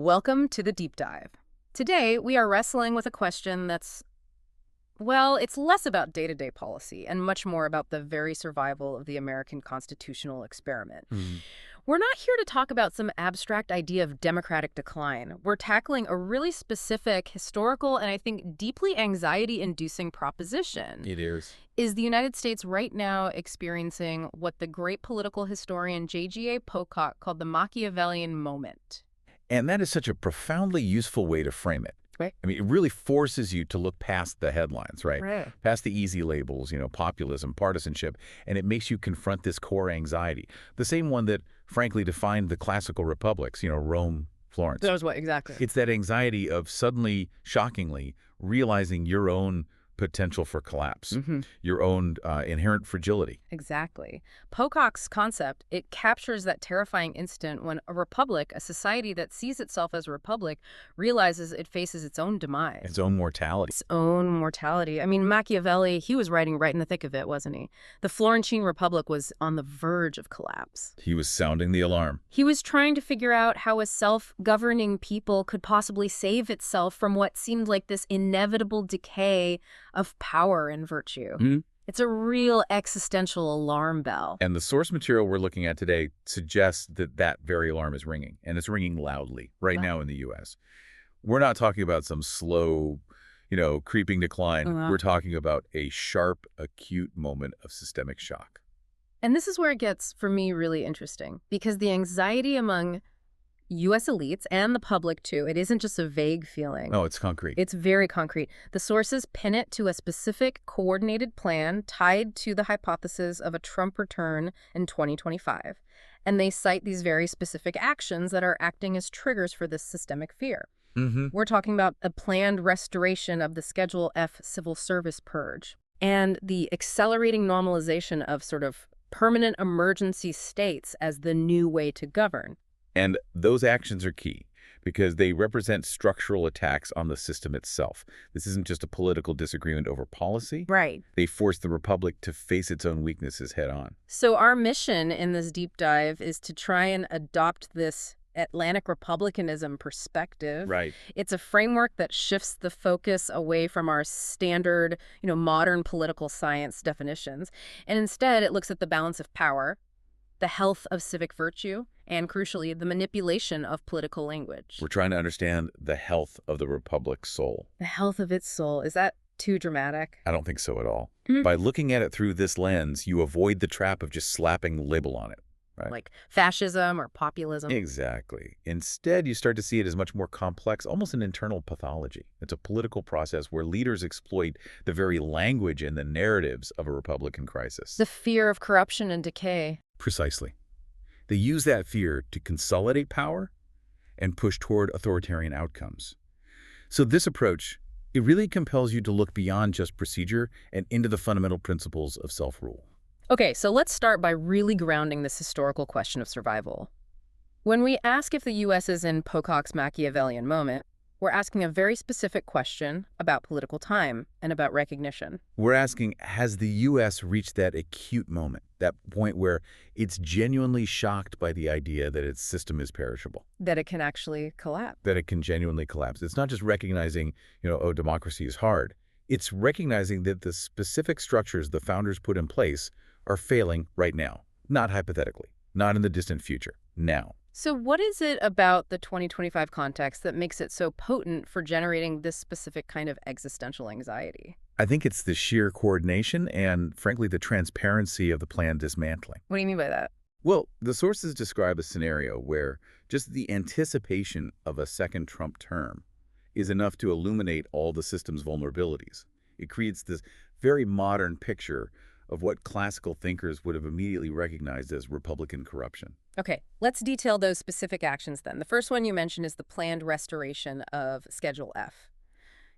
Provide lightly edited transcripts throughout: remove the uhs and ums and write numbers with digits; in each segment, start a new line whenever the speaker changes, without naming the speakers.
Welcome to the Deep Dive. Today, we are wrestling with a question that's, well, it's less about day-to-day policy and much more about the very survival of the American constitutional experiment. We're not here to talk about some abstract idea of democratic decline. We're tackling a really specific, historical, and I think deeply anxiety-inducing proposition.
It is.
Is the United States right now experiencing what the great political historian J.G.A. Pocock called the Machiavellian moment?
And that is such a profoundly useful way to frame it.
Right.
I mean, it really forces you to look past the headlines, right?
Right.
Past the easy labels, populism, partisanship, and it makes you confront this core anxiety. The same one that, frankly, defined the classical republics, Rome, Florence.
That was what, exactly?
It's that anxiety of suddenly, shockingly, realizing your own potential for collapse, your own inherent fragility.
Exactly. Pocock's concept, it captures that terrifying instant when a republic, a society that sees itself as a republic, realizes it faces its own demise.
Its own mortality.
Its own mortality. I mean, Machiavelli, he was writing right in the thick of it, wasn't he? The Florentine Republic was on the verge of collapse.
He was sounding the alarm.
He was trying to figure out how a self-governing people could possibly save itself from what seemed like this inevitable decay of power and virtue. It's a real existential alarm bell.
And the source material we're looking at today suggests that that very alarm is ringing, and it's ringing loudly right now in the U.S. We're not talking about some slow, creeping decline. We're talking about a sharp, acute moment of systemic shock.
And this is where it gets, for me, really interesting, because the anxiety among U.S. elites and the public, too, it isn't just a vague feeling.
No, it's concrete.
It's very concrete. The sources pin it to a specific coordinated plan tied to the hypothesis of a Trump return in 2025. And they cite these very specific actions that are acting as triggers for this systemic fear. We're talking about a planned restoration of the Schedule F civil service purge and the accelerating normalization of sort of permanent emergency states as the new way to govern.
And those actions are key because they represent structural attacks on the system itself. This isn't just a political disagreement over policy.
Right.
They force the republic to face its own weaknesses head on.
So our mission in this deep dive is to try and adopt this Atlantic republicanism perspective.
Right.
It's a framework that shifts the focus away from our standard, modern political science definitions. And instead, it looks at the balance of power, the health of civic virtue, and crucially, the manipulation of political language.
We're trying to understand the health of the republic's soul.
The health of its soul. Is that too dramatic?
I don't think so at all. By looking at it through this lens, you avoid the trap of just slapping a label on it. Right?
Like fascism or populism.
Exactly. Instead, you start to see it as much more complex, almost an internal pathology. It's a political process where leaders exploit the very language and the narratives of a Republican crisis.
The fear of corruption and decay.
Precisely. They use that fear to consolidate power and push toward authoritarian outcomes. So this approach, it really compels you to look beyond just procedure and into the fundamental principles of self-rule.
Okay, so let's start by really grounding this historical question of survival. When we ask if the U.S. is in Pocock's Machiavellian moment, we're asking a very specific question about political time and about recognition.
We're asking, has the U.S. reached that acute moment, that point where it's genuinely shocked by the idea that its system is perishable?
That it can actually collapse.
That it can genuinely collapse. It's not just recognizing, oh, democracy is hard. It's recognizing that the specific structures the founders put in place are failing right now, not hypothetically, not in the distant future, now.
So what is it about the 2025 context that makes it so potent for generating this specific kind of existential anxiety?
I think it's the sheer coordination and, frankly, the transparency of the planned dismantling.
What do you mean by that?
Well, the sources describe a scenario where just the anticipation of a second Trump term is enough to illuminate all the system's vulnerabilities. It creates this very modern picture of what classical thinkers would have immediately recognized as Republican corruption.
Okay, let's detail those specific actions then. The first one you mentioned is the planned restoration of Schedule F.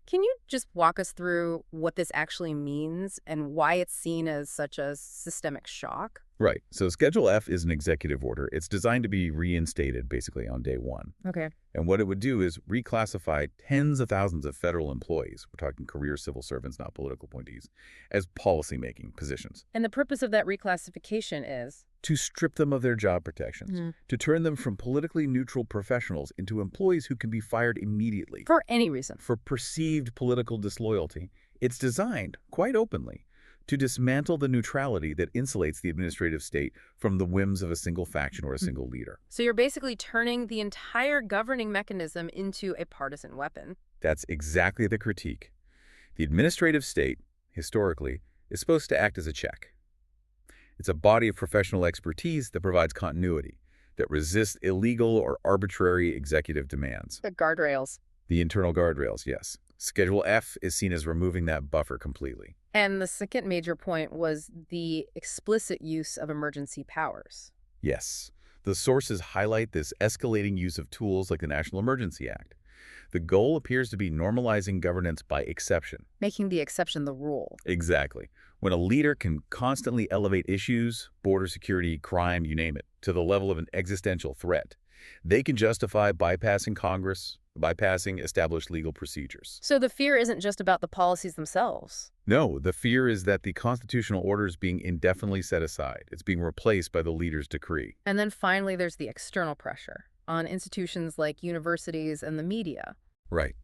Can you just walk us through what this actually means and why it's seen as such a systemic shock?
Right. So Schedule F is an executive order. It's designed to be reinstated basically on day one.
Okay.
And what it would do is reclassify tens of thousands of federal employees, we're talking career civil servants, not political appointees, as policymaking positions.
And the purpose of that reclassification is?
To strip them of their job protections, to turn them from politically neutral professionals into employees who can be fired immediately.
For any reason.
For perceived political disloyalty. It's designed, quite openly, to dismantle the neutrality that insulates the administrative state from the whims of a single faction or a single leader.
So you're basically turning the entire governing mechanism into a partisan weapon.
That's exactly the critique. The administrative state, historically, is supposed to act as a check. It's a body of professional expertise that provides continuity, that resists illegal or arbitrary executive demands.
The guardrails.
The internal guardrails, yes. Schedule F is seen as removing that buffer completely.
And the second major point was the explicit use of emergency powers.
Yes. The sources highlight this escalating use of tools like the National Emergency Act. The goal appears to be normalizing governance by exception.
Making the exception the rule.
Exactly. When a leader can constantly elevate issues, border security, crime, you name it, to the level of an existential threat, they can justify bypassing Congress, bypassing established legal procedures.
So the fear isn't just about the policies themselves.
No, the fear is that the constitutional order is being indefinitely set aside. It's being replaced by the leader's decree.
And then finally, there's the external pressure on institutions like universities and the media.
Right.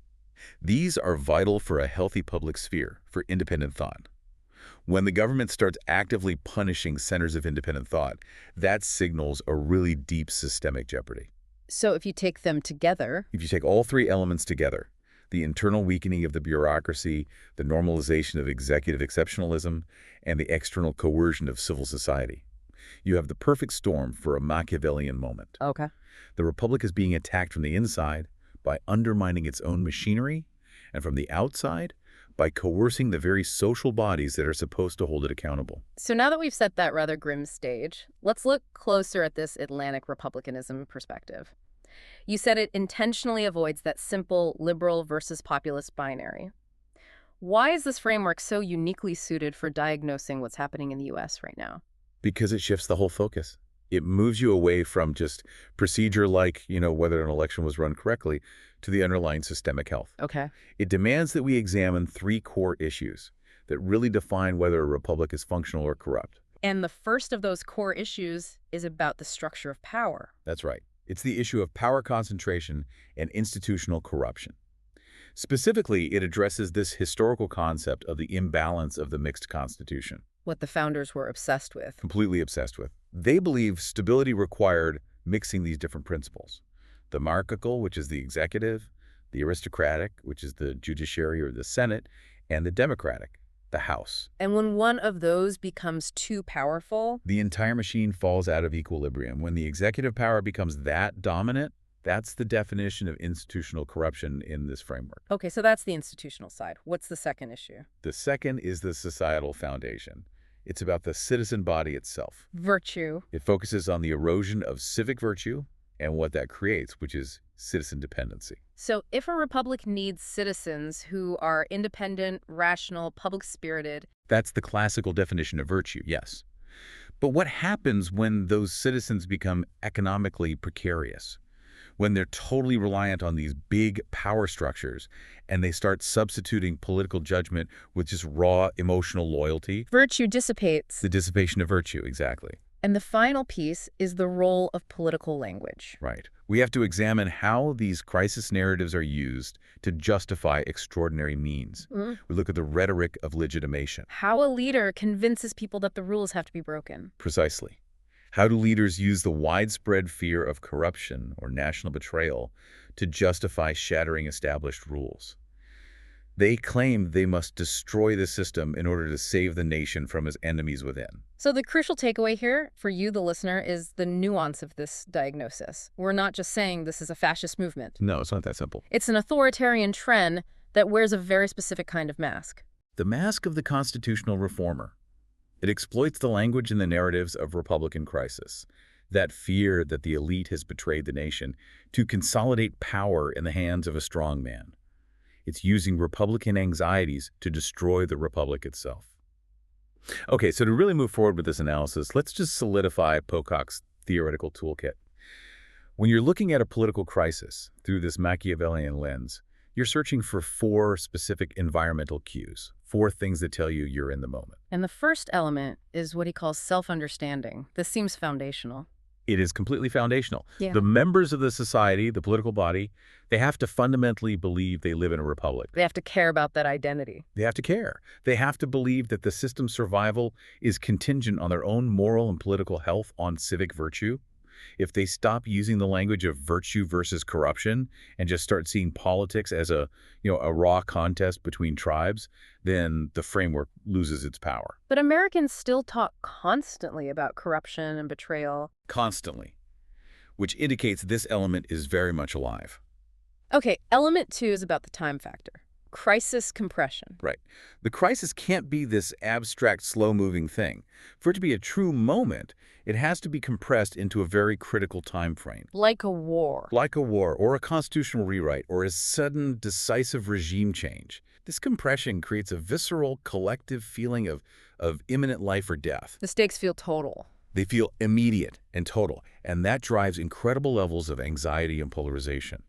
These are vital for a healthy public sphere, for independent thought. When the government starts actively punishing centers of independent thought, that signals a really deep systemic jeopardy.
So if you take them together...
If you take all three elements together, the internal weakening of the bureaucracy, the normalization of executive exceptionalism, and the external coercion of civil society, you have the perfect storm for a Machiavellian moment.
Okay.
The Republic is being attacked from the inside by undermining its own machinery, and from the outside by coercing the very social bodies that are supposed to hold it accountable.
So now that we've set that rather grim stage, let's look closer at this Atlantic republicanism perspective. You said it intentionally avoids that simple liberal versus populist binary. Why is this framework so uniquely suited for diagnosing what's happening in the U.S. right now?
Because it shifts the whole focus. It moves you away from just procedure like, whether an election was run correctly, to the underlying systemic health.
Okay.
It demands that we examine three core issues that really define whether a republic is functional or corrupt.
And the first of those core issues is about the structure of power.
That's right. It's the issue of power concentration and institutional corruption. Specifically, it addresses this historical concept of the imbalance of the mixed constitution.
What the founders were obsessed with.
Completely obsessed with. They believe stability required mixing these different principles. The monarchical, which is the executive, the aristocratic, which is the judiciary or the Senate, and the democratic, the House.
And when one of those becomes too powerful,
the entire machine falls out of equilibrium. When the executive power becomes that dominant, that's the definition of institutional corruption in this framework.
Okay, so that's the institutional side. What's the second issue?
The second is the societal foundation. It's about the citizen body itself.
Virtue.
It focuses on the erosion of civic virtue and what that creates, which is citizen dependency.
So if a republic needs citizens who are independent, rational, public-spirited...
That's the classical definition of virtue, yes. But what happens when those citizens become economically precarious? When they're totally reliant on these big power structures and they start substituting political judgment with just raw emotional loyalty?
Virtue dissipates.
The dissipation of virtue, exactly.
And the final piece is the role of political language.
Right. We have to examine how these crisis narratives are used to justify extraordinary means. We look at the rhetoric of legitimation.
How a leader convinces people that the rules have to be broken.
Precisely. How do leaders use the widespread fear of corruption or national betrayal to justify shattering established rules? They claim they must destroy the system in order to save the nation from its enemies within.
So the crucial takeaway here for you, the listener, is the nuance of this diagnosis. We're not just saying this is a fascist movement.
No, it's not that simple.
It's an authoritarian trend that wears a very specific kind of mask.
The mask of the constitutional reformer. It exploits the language and the narratives of Republican crisis, that fear that the elite has betrayed the nation, to consolidate power in the hands of a strong man. It's using Republican anxieties to destroy the Republic itself. Okay, so to really move forward with this analysis, let's just solidify Pocock's theoretical toolkit. When you're looking at a political crisis through this Machiavellian lens, you're searching for four specific environmental cues, four things that tell you you're in the moment.
And the first element is what he calls self-understanding. This seems foundational.
It is completely foundational.
Yeah.
The members of the society, the political body, they have to fundamentally believe they live in a republic.
They have to care about that identity.
They have to care. They have to believe that the system's survival is contingent on their own moral and political health, on civic virtue. If they stop using the language of virtue versus corruption and just start seeing politics as a raw contest between tribes, then the framework loses its power.
But Americans still talk constantly about corruption and betrayal.
Constantly. Which indicates this element is very much alive.
Okay, element 2 is about the time factor. Crisis compression.
Right. The crisis can't be this abstract, slow-moving thing. For it to be a true moment, it has to be compressed into a very critical time frame.
Like a war.
Like a war, or a constitutional rewrite, or a sudden, decisive regime change. This compression creates a visceral, collective feeling of imminent life or death.
The stakes feel total.
They feel immediate and total, and that drives incredible levels of anxiety and polarization.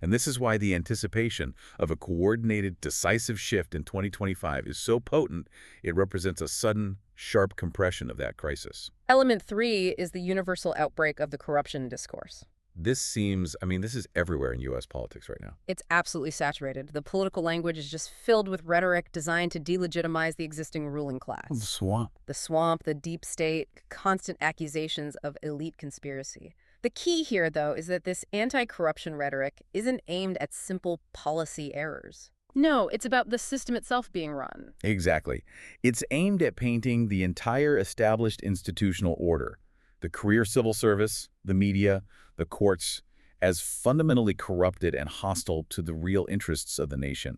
And this is why the anticipation of a coordinated, decisive shift in 2025 is so potent, it represents a sudden, sharp compression of that crisis.
Element 3 is the universal outbreak of the corruption discourse.
This is everywhere in U.S. politics right now.
It's absolutely saturated. The political language is just filled with rhetoric designed to delegitimize the existing ruling class.
The swamp.
The swamp, the deep state, constant accusations of elite conspiracy. The key here, though, is that this anti-corruption rhetoric isn't aimed at simple policy errors. No, it's about the system itself being run.
Exactly. It's aimed at painting the entire established institutional order, the career civil service, the media, the courts, as fundamentally corrupted and hostile to the real interests of the nation.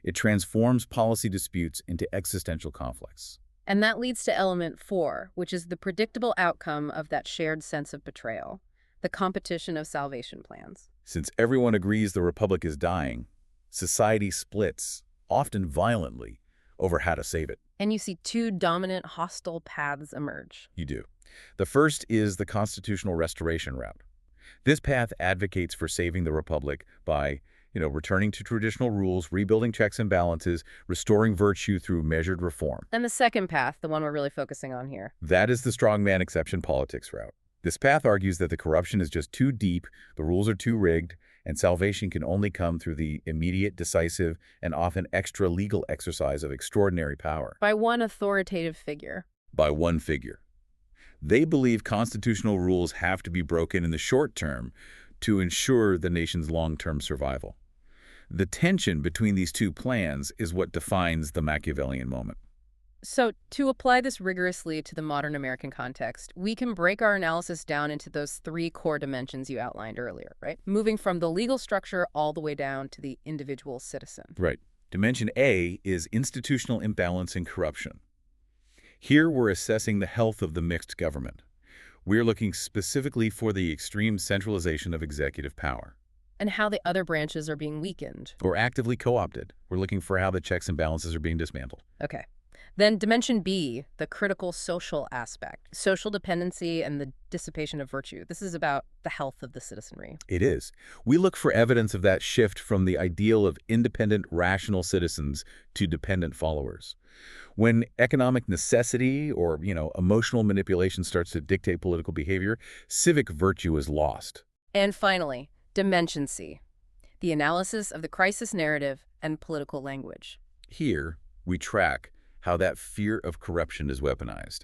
It transforms policy disputes into existential conflicts.
And that leads to element 4, which is the predictable outcome of that shared sense of betrayal. The competition of salvation plans.
Since everyone agrees the republic is dying, society splits, often violently, over how to save it.
And you see two dominant hostile paths emerge.
You do. The first is the constitutional restoration route. This path advocates for saving the republic by, returning to traditional rules, rebuilding checks and balances, restoring virtue through measured reform.
And the second path, the one we're really focusing on here.
That is the strongman exception politics route. This path argues that the corruption is just too deep, the rules are too rigged, and salvation can only come through the immediate, decisive, and often extra-legal exercise of extraordinary power.
By one authoritative figure.
By one figure. They believe constitutional rules have to be broken in the short term to ensure the nation's long-term survival. The tension between these two plans is what defines the Machiavellian moment.
So, to apply this rigorously to the modern American context, we can break our analysis down into those 3 core dimensions you outlined earlier, right? Moving from the legal structure all the way down to the individual citizen.
Right. Dimension A is institutional imbalance and corruption. Here we're assessing the health of the mixed government. We're looking specifically for the extreme centralization of executive power.
And how the other branches are being weakened.
Or actively co-opted. We're looking for how the checks and balances are being dismantled.
Okay. Then dimension B, the critical social aspect, social dependency and the dissipation of virtue. This is about the health of the citizenry.
It is. We look for evidence of that shift from the ideal of independent, rational citizens to dependent followers. When economic necessity or, emotional manipulation starts to dictate political behavior, civic virtue is lost.
And finally, dimension C, the analysis of the crisis narrative and political language.
Here, we track how that fear of corruption is weaponized.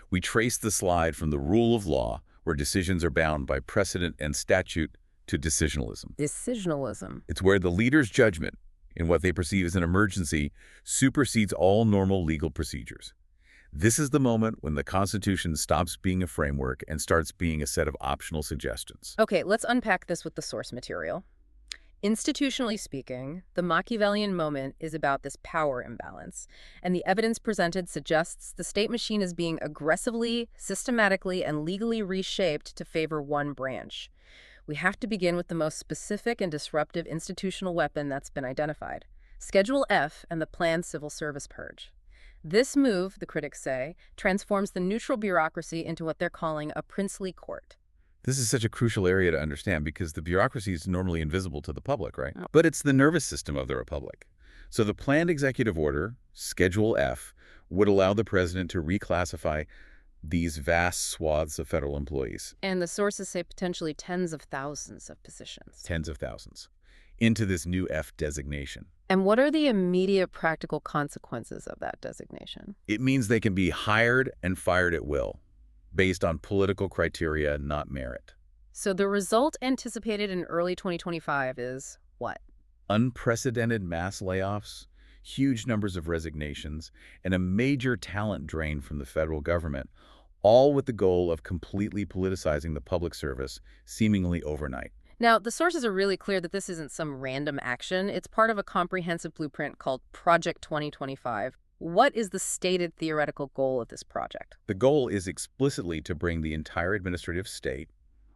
We trace the slide from the rule of law, where decisions are bound by precedent and statute, to decisionalism.
Decisionalism.
It's where the leader's judgment, in what they perceive as an emergency, supersedes all normal legal procedures. This is the moment when the Constitution stops being a framework and starts being a set of optional suggestions.
Okay, let's unpack this with the source material. Institutionally speaking, the Machiavellian moment is about this power imbalance, and the evidence presented suggests the state machine is being aggressively, systematically, and legally reshaped to favor one branch. We have to begin with the most specific and disruptive institutional weapon that's been identified, Schedule F and the planned civil service purge. This move, the critics say, transforms the neutral bureaucracy into what they're calling a princely court.
This is such a crucial area to understand because the bureaucracy is normally invisible to the public, right? But it's the nervous system of the republic. So the planned executive order, Schedule F, would allow the president to reclassify these vast swaths of federal employees,
And the sources say potentially tens of thousands of positions.
tens of thousands, into this new F designation.
And what are the immediate practical consequences of that designation?
It means they can be hired and fired at will, based on political criteria, not merit.
So the result anticipated in early 2025 is what?
Unprecedented mass layoffs, huge numbers of resignations, and a major talent drain from the federal government, all with the goal of completely politicizing the public service, seemingly overnight.
Now, the sources are really clear that this isn't some random action. It's part of a comprehensive blueprint called Project 2025. What is the stated theoretical goal of this project?
The goal is explicitly to bring the entire administrative state,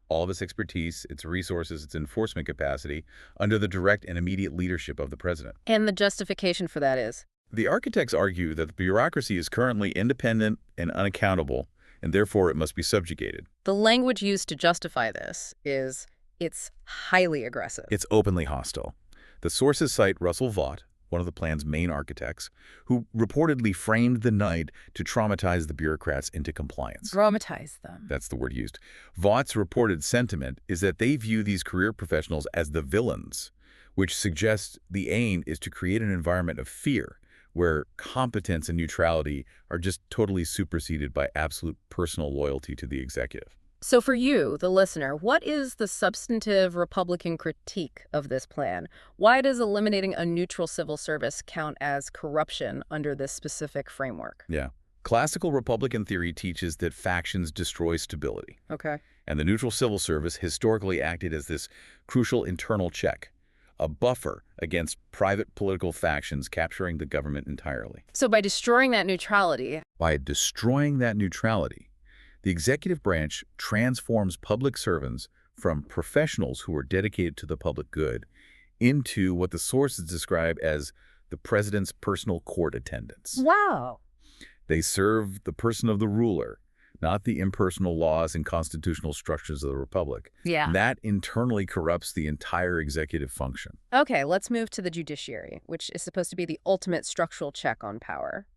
all of its expertise, its resources, its enforcement capacity, under the direct and immediate leadership of the president.
And the justification for that is?
The architects argue that the bureaucracy is currently independent and unaccountable, and therefore it must be subjugated.
The language used to justify this is it's highly aggressive.
It's openly hostile. The sources cite Russell Vought, one of the plan's main architects, who reportedly framed the night to traumatize the bureaucrats into compliance.
Dramatize them.
That's the word used. Vaught's reported sentiment is that they view these career professionals as the villains, which suggests the aim is to create an environment of fear where competence and neutrality are just totally superseded by absolute personal loyalty to the executive.
So for you, the listener, what is the substantive Republican critique of this plan? Why does eliminating a neutral civil service count as corruption under this specific framework?
Yeah. Classical Republican theory teaches that factions destroy stability.
Okay.
And the neutral civil service historically acted as this crucial internal check, a buffer against private political factions capturing the government entirely.
So by destroying that neutrality,
the executive branch transforms public servants from professionals who are dedicated to the public good into what the sources describe as the president's personal court attendants.
wow.
They serve the person of the ruler, not the impersonal laws and constitutional structures of the republic.
Yeah.
That internally corrupts the entire executive function.
Okay, let's move to the judiciary, which is supposed to be the ultimate structural check on power.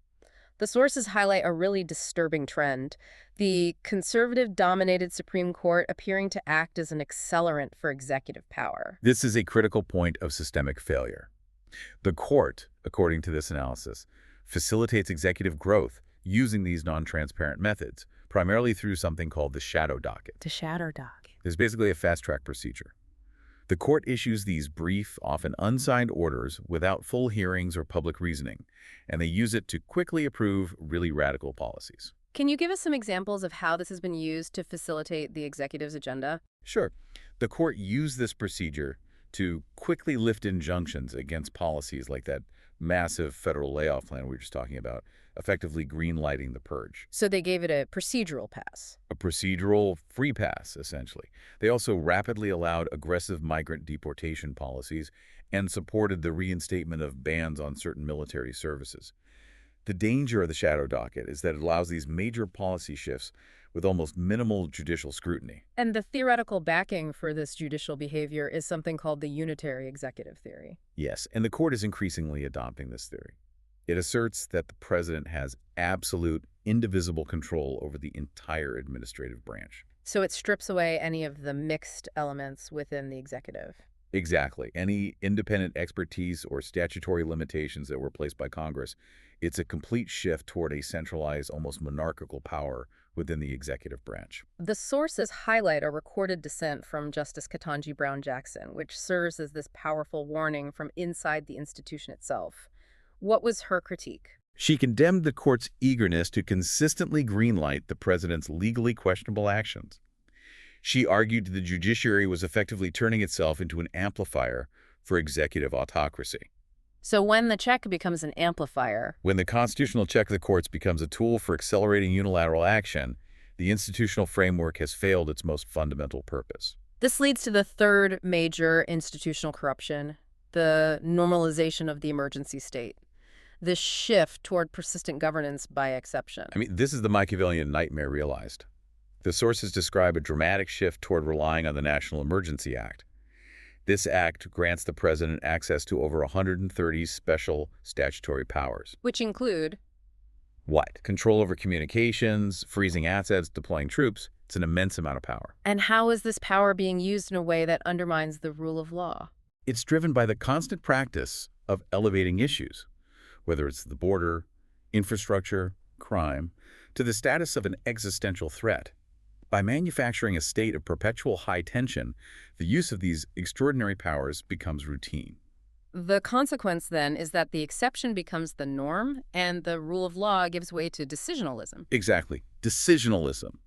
The sources highlight a really disturbing trend, the conservative-dominated Supreme Court appearing to act as an accelerant for executive power.
This is a critical point of systemic failure. The court, according to this analysis, facilitates executive growth using these non-transparent methods, primarily through something called the shadow docket.
The shadow docket.
There's basically a fast-track procedure. The court issues these brief, often unsigned orders without full hearings or public reasoning, and they use it to quickly approve really radical policies.
Can you give us some examples of how this has been used to facilitate the executive's agenda?
Sure. The court used this procedure to quickly lift injunctions against policies like that massive federal layoff plan we were just talking about, effectively green-lighting the purge.
So they gave it a procedural pass.
A procedural free pass, essentially. They also rapidly allowed aggressive migrant deportation policies and supported the reinstatement of bans on certain military services. The danger of the shadow docket is that it allows these major policy shifts with almost minimal judicial scrutiny.
And the theoretical backing for this judicial behavior is something called the Unitary executive theory.
Yes, and the court is increasingly adopting this theory. It asserts that the president has absolute, indivisible control over the entire administrative branch.
So it strips away any of the mixed elements within the executive.
Exactly. Any independent expertise or statutory limitations that were placed by Congress, it's a complete shift toward a centralized, almost monarchical power within the executive branch.
The sources highlight a recorded dissent from Justice Ketanji Brown Jackson, which serves as this powerful warning from inside the institution itself. What was her critique?
She condemned the court's eagerness to consistently greenlight the president's legally questionable actions. She argued the judiciary was effectively turning itself into an amplifier for executive autocracy.
So when the check becomes an amplifier,
When the constitutional check of the courts becomes a tool for accelerating unilateral action, the institutional framework has failed its most fundamental purpose.
this leads to the third major institutional corruption, the normalization of the emergency state. this shift toward persistent governance by exception.
I mean, this is the Machiavellian nightmare realized. The sources describe a dramatic shift toward relying on the National Emergency Act. This act grants the president access to over 130 special statutory powers.
Which include
What? Control over communications, freezing assets, deploying troops. It's an immense amount of power.
And how is this power being used in a way that undermines the rule of law?
It's driven by the constant practice of elevating issues, whether it's the border, infrastructure, crime, to the status of an existential threat. By manufacturing a state of perpetual high tension, the use of these extraordinary powers becomes routine.
The consequence, then, is that the exception becomes the norm, and the rule of law gives way to decisionalism.
Exactly. Decisionalism.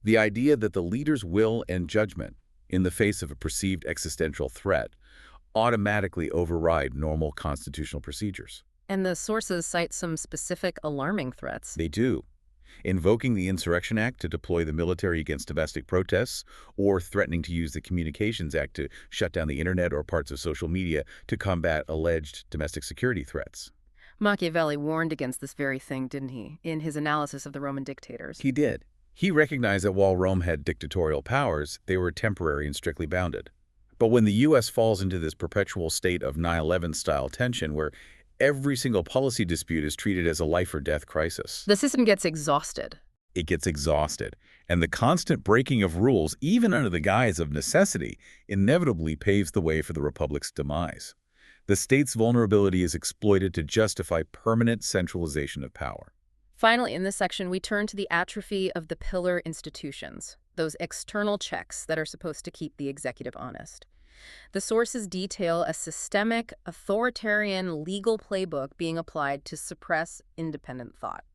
The idea that the leader's will and judgment, in the face of a perceived existential threat, automatically override normal constitutional procedures.
And the sources cite some specific alarming threats.
They do. Invoking the Insurrection Act to deploy the military against domestic protests, or threatening to use the Communications Act to shut down the internet or parts of social media to combat alleged domestic security threats.
Machiavelli warned against this very thing, didn't he, in his analysis of the Roman dictators?
He did. He recognized that while Rome had dictatorial powers, they were temporary and strictly bounded. But when the U.S. falls into this perpetual state of 9/11-style tension where every single policy dispute is treated as a life-or-death crisis,
The system gets exhausted.
it gets exhausted. And the constant breaking of rules, even under the guise of necessity, inevitably paves the way for the republic's demise. The state's vulnerability is exploited to justify permanent centralization of power.
Finally, in this section, we turn to the atrophy of the pillar institutions, those external checks that are supposed to keep the executive honest. The sources detail a systemic, authoritarian legal playbook being applied to suppress independent thought.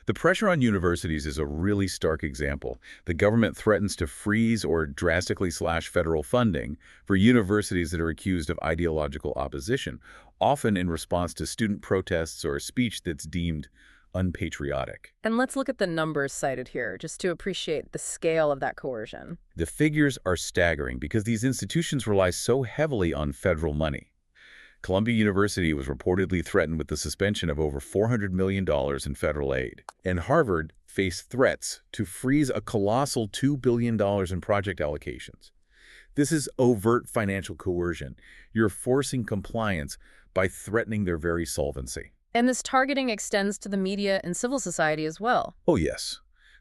The pressure on universities is a really stark example. The government threatens to freeze or drastically slash federal funding for universities that are accused of ideological opposition, often in response to student protests or speech that's deemed unpatriotic.
And let's look at the numbers cited here, just to appreciate the scale of that coercion.
The figures are staggering because these institutions rely so heavily on federal money. Columbia University was reportedly threatened with the suspension of over $400 million in federal aid. And Harvard faced threats to freeze a colossal $2 billion in project allocations. This is overt financial coercion. You're forcing compliance by threatening their very solvency.
And this targeting extends to the media and civil society as well.
Oh, yes.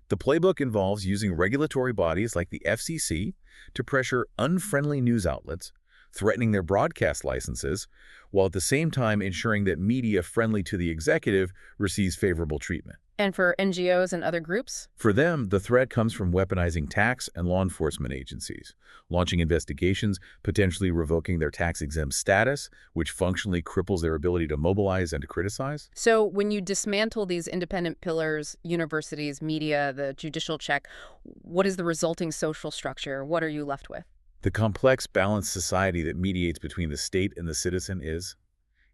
The playbook involves using regulatory bodies like the FCC to pressure unfriendly news outlets, threatening their broadcast licenses, while at the same time ensuring that media friendly to the executive receives favorable treatment.
And for NGOs and other groups?
For them, the threat comes from weaponizing tax and law enforcement agencies, launching investigations, potentially revoking their tax-exempt status, which functionally cripples their ability to mobilize and to criticize.
So when you dismantle these independent pillars, universities, media, the judicial check, what is the resulting social structure? What are you left with?
The complex, balanced society that mediates between the state and the citizen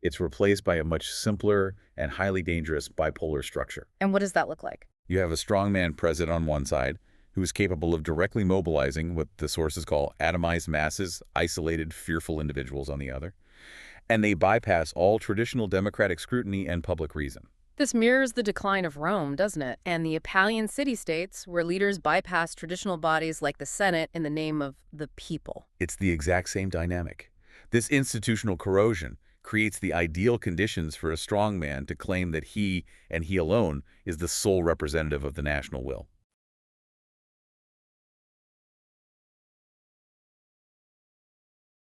it's replaced by a much simpler and highly dangerous bipolar structure.
And what does that look like?
You have a strongman president on one side who is capable of directly mobilizing what the sources call atomized masses, isolated, fearful individuals on the other. And they bypass all traditional democratic scrutiny and public reason.
This mirrors the decline of Rome, doesn't it? And the Italian city-states where leaders bypass traditional bodies like the Senate in the name of the people.
It's the exact same dynamic. This institutional corrosion creates the ideal conditions for a strongman to claim that he, and he alone, is the sole representative of the national will.